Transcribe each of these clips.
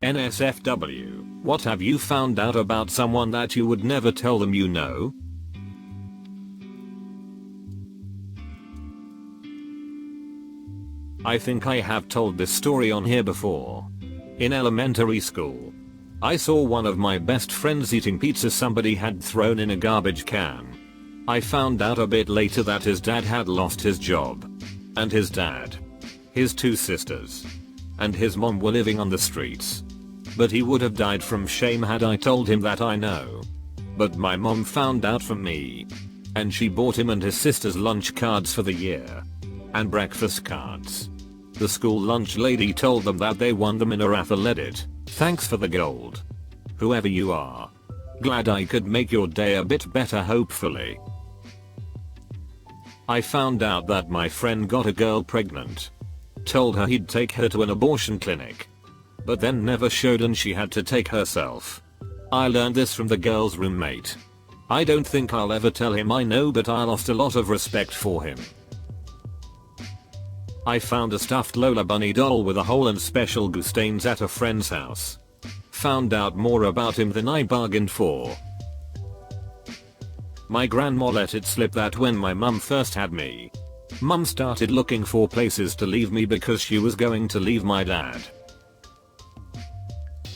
NSFW, what have you found out about someone that you would never tell them you know? I think I have told this story on here before. In elementary school, I saw one of my best friends eating pizza somebody had thrown in a garbage can. I found out a bit later that his dad had lost his job. And his dad, his 2 sisters, and his mom were living on the streets. But he would have died from shame had I told him that, I know. But my mom found out from me. And she bought him and his sisters lunch cards for the year. And breakfast cards. The school lunch lady told them that they won them in a raffle. Reddit. Thanks for the gold. Whoever you are. Glad I could make your day a bit better, hopefully. I found out that my friend got a girl pregnant. Told her he'd take her to an abortion clinic. But then never showed and she had to take herself. I learned this from the girl's roommate. I don't think I'll ever tell him I know, but I lost a lot of respect for him. I found a stuffed Lola bunny doll with a hole and special goo stains at a friend's house. Found out more about him than I bargained for. My grandma let it slip that when my mum first had me, mum started looking for places to leave me because she was going to leave my dad.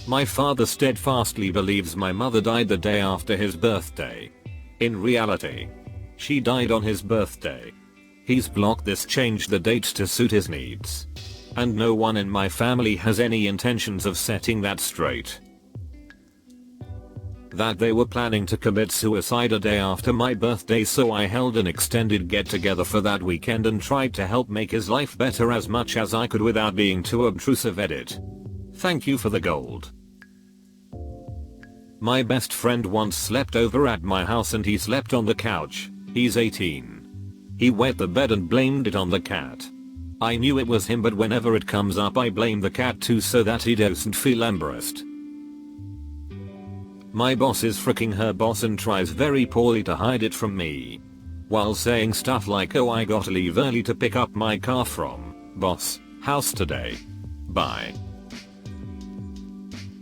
My father steadfastly believes my mother died the day after his birthday. In reality, she died on his birthday. He's blocked this, changed the dates to suit his needs. And no one in my family has any intentions of setting that straight. That they were planning to commit suicide a day after my birthday, so I held an extended get together for that weekend and tried to help make his life better as much as I could without being too obtrusive. Edit. Thank you for the gold. My best friend once slept over at my house and he slept on the couch. He's 18. He wet the bed and blamed it on the cat. I knew it was him, but whenever it comes up I blame the cat too so that he doesn't feel embarrassed. My boss is fricking her boss and tries very poorly to hide it from me. While saying stuff like, oh, I gotta leave early to pick up my car from boss house today. Bye.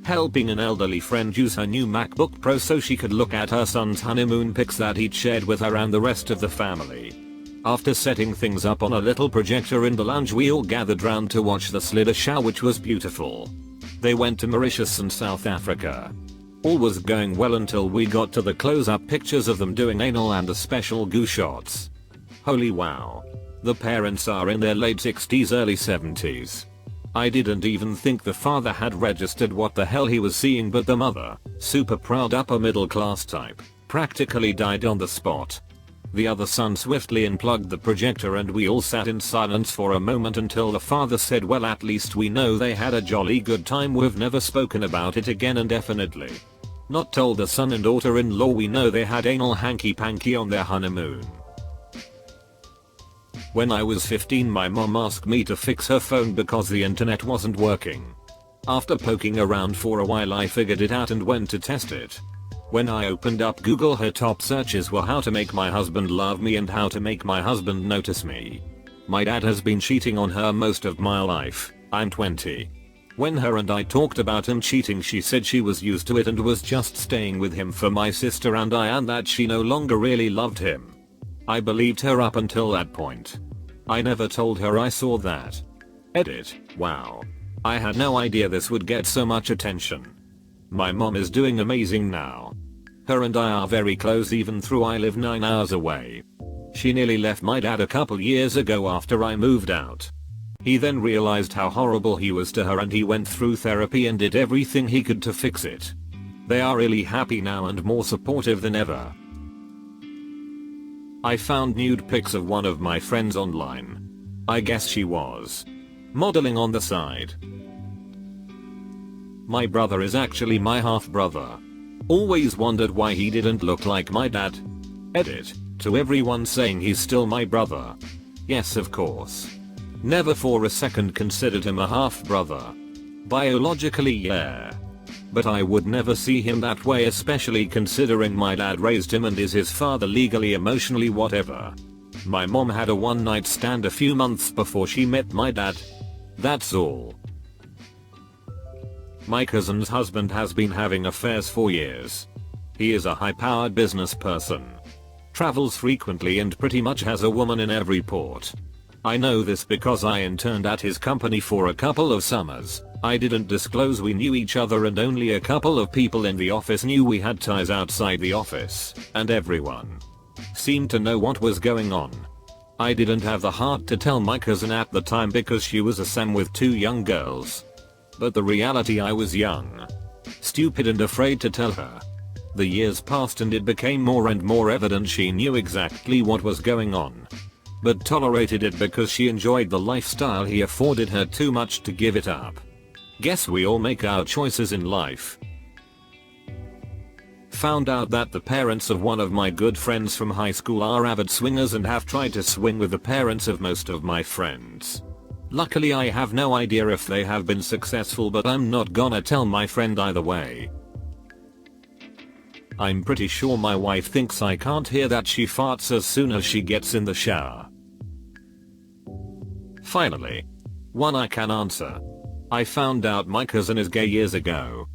Helping an elderly friend use her new MacBook Pro so she could look at her son's honeymoon pics that he'd shared with her and the rest of the family. After setting things up on a little projector in the lounge, we all gathered round to watch the Slither show, which was beautiful. They went to Mauritius and South Africa. All was going well until we got to the close-up pictures of them doing anal and the special goo shots. Holy wow. The parents are in their late 60s, early 70s. I didn't even think the father had registered what the hell he was seeing, but the mother, super proud upper middle class type, practically died on the spot. The other son swiftly unplugged the projector and we all sat in silence for a moment until the father said, well, at least we know they had a jolly good time. We've never spoken about it again and definitely not told the son and daughter-in-law we know they had anal hanky-panky on their honeymoon. When I was 15, my mom asked me to fix her phone because the internet wasn't working. After poking around for a while I figured it out and went to test it. When I opened up Google, her top searches were how to make my husband love me and how to make my husband notice me. My dad has been cheating on her most of my life. I'm 20. When her and I talked about him cheating, she said she was used to it and was just staying with him for my sister and I, and that she no longer really loved him. I believed her up until that point. I never told her I saw that. Edit. Wow. I had no idea this would get so much attention. My mom is doing amazing now. Her and I are very close even though I live 9 hours away. She nearly left my dad a couple years ago after I moved out. He then realized how horrible he was to her and he went through therapy and did everything he could to fix it. They are really happy now and more supportive than ever. I found nude pics of one of my friends online. I guess she was modeling on the side. My brother is actually my half brother. Always wondered why he didn't look like my dad. Edit. To everyone saying he's still my brother. Yes, of course. Never for a second considered him a half brother. Biologically, yeah. But I would never see him that way, especially considering my dad raised him and is his father legally, emotionally, whatever. My mom had a one night stand a few months before she met my dad. That's all. My cousin's husband has been having affairs for years. He is a high-powered business person. Travels frequently and pretty much has a woman in every port. I know this because I interned at his company for a couple of summers. I didn't disclose we knew each other and only a couple of people in the office knew we had ties outside the office, and everyone seemed to know what was going on. I didn't have the heart to tell my cousin at the time because she was a Sam with 2 young girls. But the reality, I was young, stupid and afraid to tell her. The years passed and it became more and more evident she knew exactly what was going on, but tolerated it because she enjoyed the lifestyle he afforded her too much to give it up. Guess we all make our choices in life. Found out that the parents of one of my good friends from high school are avid swingers and have tried to swing with the parents of most of my friends. Luckily I have no idea if they have been successful, but I'm not gonna tell my friend either way. I'm pretty sure my wife thinks I can't hear that she farts as soon as she gets in the shower. Finally, one I can answer. I found out my cousin is gay years ago.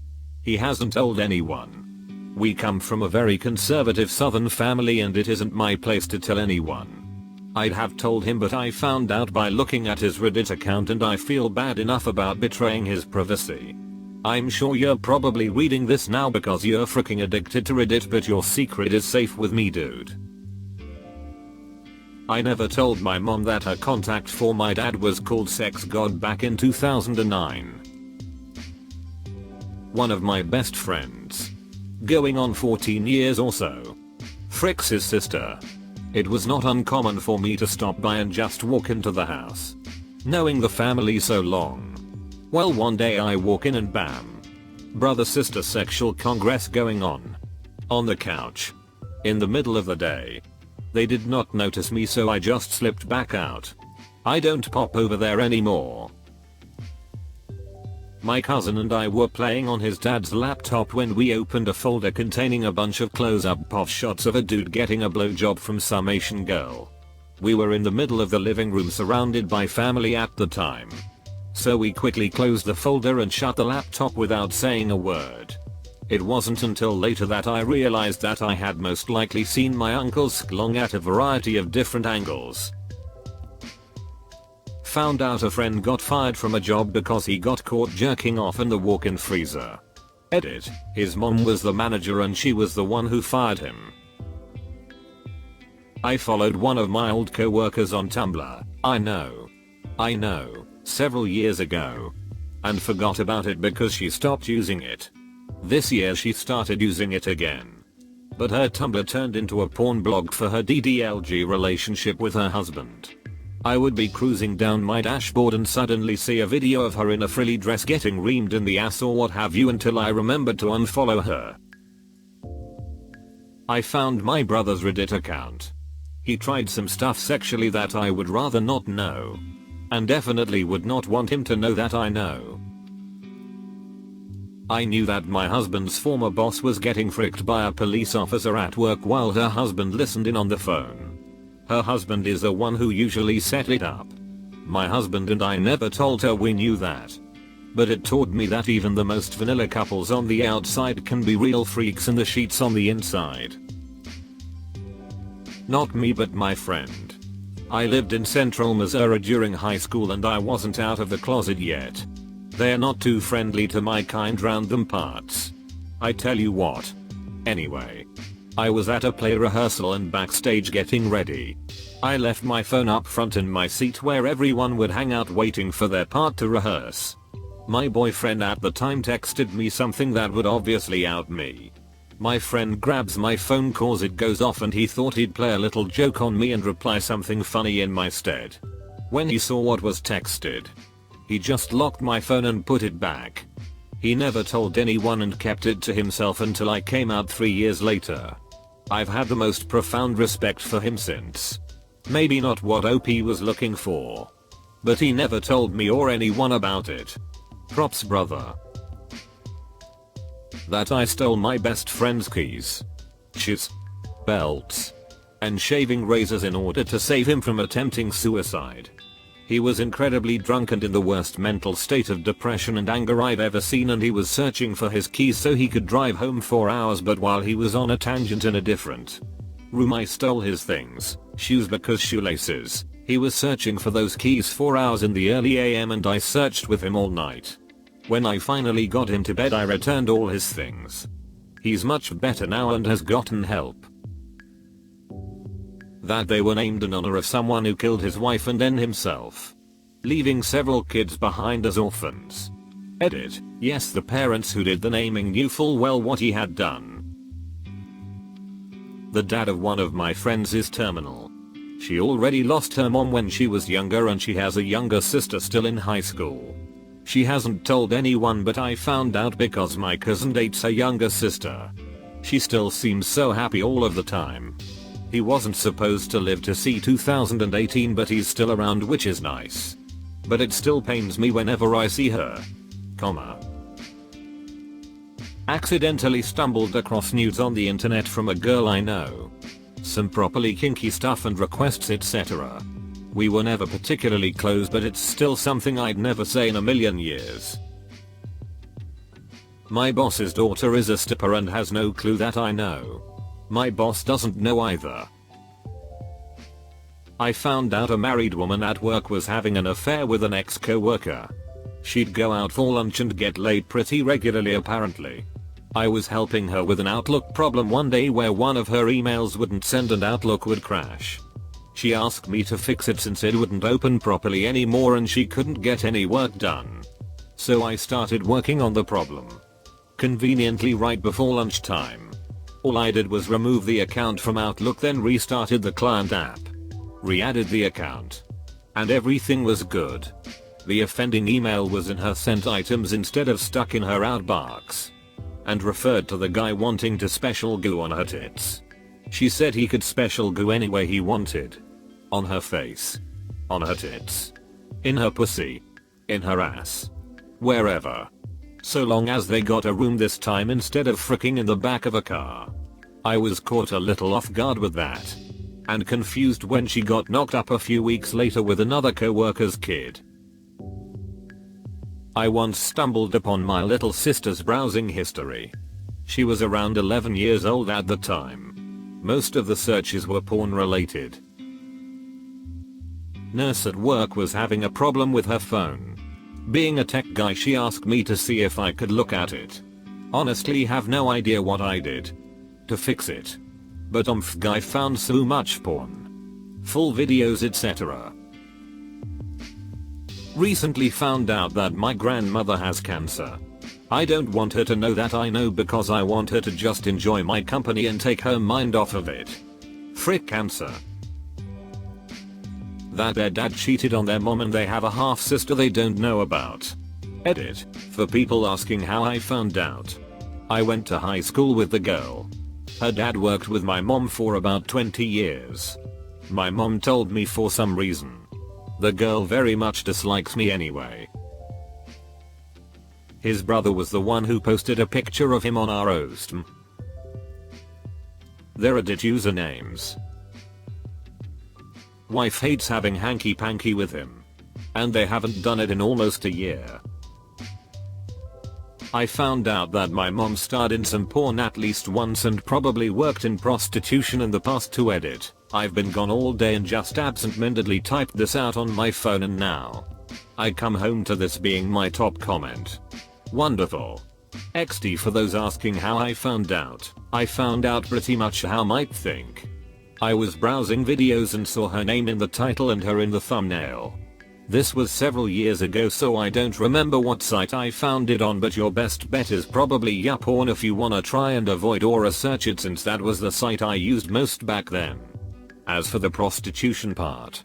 He hasn't told anyone. We come from a very conservative southern family and it isn't my place to tell anyone. I'd have told him, but I found out by looking at his Reddit account and I feel bad enough about betraying his privacy. I'm sure you're probably reading this now because you're freaking addicted to Reddit, but your secret is safe with me, dude. I never told my mom that her contact for my dad was called Sex God back in 2009. One of my best friends, going on 14 years or so, fricks his sister. It was not uncommon for me to stop by and just walk into the house. Knowing the family so long. Well, one day I walk in and bam. Brother-sister sexual congress going on. On the couch. In the middle of the day. They did not notice me, so I just slipped back out. I don't pop over there anymore. My cousin and I were playing on his dad's laptop when we opened a folder containing a bunch of close-up pop shots of a dude getting a blowjob from some Asian girl. We were in the middle of the living room surrounded by family at the time. So we quickly closed the folder and shut the laptop without saying a word. It wasn't until later that I realized that I had most likely seen my uncle's schlong at a variety of different angles. Found out a friend got fired from a job because he got caught jerking off in the walk-in freezer. Edit, his mom was the manager and she was the one who fired him. I followed one of my old co-workers on Tumblr, I know, several years ago. And forgot about it because she stopped using it. This year she started using it again. But her Tumblr turned into a porn blog for her DDLG relationship with her husband. I would be cruising down my dashboard and suddenly see a video of her in a frilly dress getting reamed in the ass or what have you until I remembered to unfollow her. I found my brother's Reddit account. He tried some stuff sexually that I would rather not know. And definitely would not want him to know that I know. I knew that my husband's former boss was getting fricked by a police officer at work while her husband listened in on the phone. Her husband is the one who usually set it up. My husband and I never told her we knew that. But it taught me that even the most vanilla couples on the outside can be real freaks in the sheets on the inside. Not me, but my friend. I lived in central Missouri during high school and I wasn't out of the closet yet. They're not too friendly to my kind round them parts. I tell you what. Anyway. I was at a play rehearsal and backstage getting ready. I left my phone up front in my seat where everyone would hang out waiting for their part to rehearse. My boyfriend at the time texted me something that would obviously out me. My friend grabs my phone cause it goes off and he thought he'd play a little joke on me and reply something funny in my stead. When he saw what was texted, he just locked my phone and put it back. He never told anyone and kept it to himself until I came out 3 years later. I've had the most profound respect for him since. Maybe not what OP was looking for. But he never told me or anyone about it. Props, brother. That I stole my best friend's keys, shoes, belts, and shaving razors in order to save him from attempting suicide. He was incredibly drunk and in the worst mental state of depression and anger I've ever seen, and he was searching for his keys so he could drive home for hours, but while he was on a tangent in a different room I stole his things, shoes because shoelaces. He was searching for those keys for hours in the early AM and I searched with him all night. When I finally got him to bed I returned all his things. He's much better now and has gotten help. That they were named in honor of someone who killed his wife and then himself, leaving several kids behind as orphans. Edit. Yes, the parents who did the naming knew full well what he had done. The dad of one of my friends is terminal. She already lost her mom when she was younger and she has a younger sister still in high school. She hasn't told anyone, but I found out because my cousin dates her younger sister. She still seems so happy all of the time. He wasn't supposed to live to see 2018, but he's still around, which is nice. But it still pains me whenever I see her. Accidentally stumbled across nudes on the internet from a girl I know. Some properly kinky stuff and requests, etc. We were never particularly close, but it's still something I'd never say in a million years. My boss's daughter is a stripper and has no clue that I know. My boss doesn't know either. I found out a married woman at work was having an affair with an ex-coworker. She'd go out for lunch and get laid pretty regularly apparently. I was helping her with an Outlook problem one day where one of her emails wouldn't send and Outlook would crash. She asked me to fix it since it wouldn't open properly anymore and she couldn't get any work done. So I started working on the problem. Conveniently right before lunchtime. All I did was remove the account from Outlook, then restarted the client app. Re-added the account. And everything was good. The offending email was in her sent items instead of stuck in her outbox. And referred to the guy wanting to special goo on her tits. She said he could special goo any way he wanted. On her face. On her tits. In her pussy. In her ass. Wherever. So long as they got a room this time instead of fricking in the back of a car. I was caught a little off guard with that. And confused when she got knocked up a few weeks later with another coworker's kid. I once stumbled upon my little sister's browsing history. She was around 11 years old at the time. Most of the searches were porn related. Nurse at work was having a problem with her phone. Being a tech guy, she asked me to see if I could look at it. Honestly have no idea what I did to fix it. But guy found so much porn. Full videos, etc. Recently found out that my grandmother has cancer. I don't want her to know that I know because I want her to just enjoy my company and take her mind off of it. Frick cancer. That their dad cheated on their mom and they have a half sister they don't know about. Edit. For people asking how I found out. I went to high school with the girl. Her dad worked with my mom for about 20 years. My mom told me for some reason. The girl very much dislikes me anyway. His brother was the one who posted a picture of him on our roast. Their Reddit usernames. Wife hates having hanky panky with him. And they haven't done it in almost a year. I found out that my mom starred in some porn at least once and probably worked in prostitution in the past to edit. I've been gone all day and just absent-mindedly typed this out on my phone and now I come home to this being my top comment. Wonderful. XD for those asking how I found out. I found out pretty much how might think. I was browsing videos and saw her name in the title and her in the thumbnail. This was several years ago, so I don't remember what site I found it on, but your best bet is probably YouPorn if you wanna try and avoid or search it, since that was the site I used most back then. As for the prostitution part,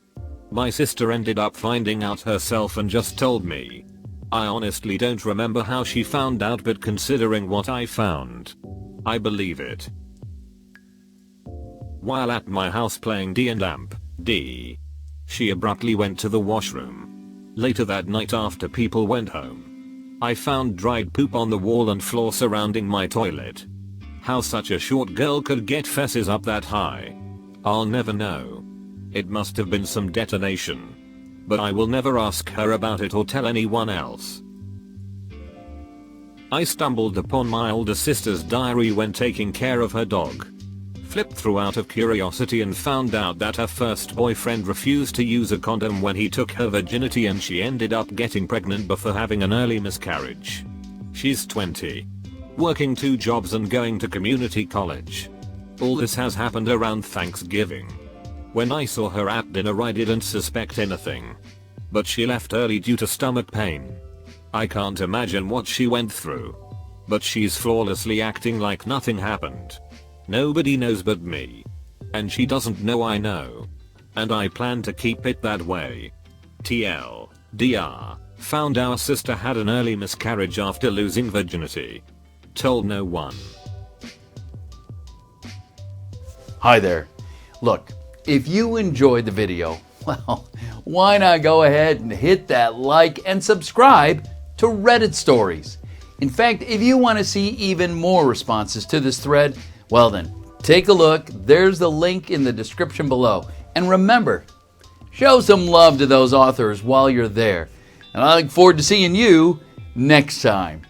my sister ended up finding out herself and just told me. I honestly don't remember how she found out, but considering what I found, I believe it. While at my house playing D&D, she abruptly went to the washroom. Later that night after people went home, I found dried poop on the wall and floor surrounding my toilet. How such a short girl could get fesses up that high, I'll never know. It must have been some detonation. but I will never ask her about it or tell anyone else. I stumbled upon my older sister's diary when taking care of her dog. Flipped through out of curiosity and found out that her first boyfriend refused to use a condom when he took her virginity, and she ended up getting pregnant before having an early miscarriage. She's 20. Working 2 jobs and going to community college. All this has happened around Thanksgiving. When I saw her at dinner, I didn't suspect anything. But she left early due to stomach pain. I can't imagine what she went through. But she's flawlessly acting like nothing happened. Nobody knows but me. And she doesn't know I know. And I plan to keep it that way. TLDR. Found our sister had an early miscarriage after losing virginity. Told no one. Hi there. Look, if you enjoyed the video, well, why not go ahead and hit that like and subscribe to Reddit Stories. In fact, if you want to see even more responses to this thread, well then, take a look. There's the link in the description below. And remember, show some love to those authors while you're there. And I look forward to seeing you next time.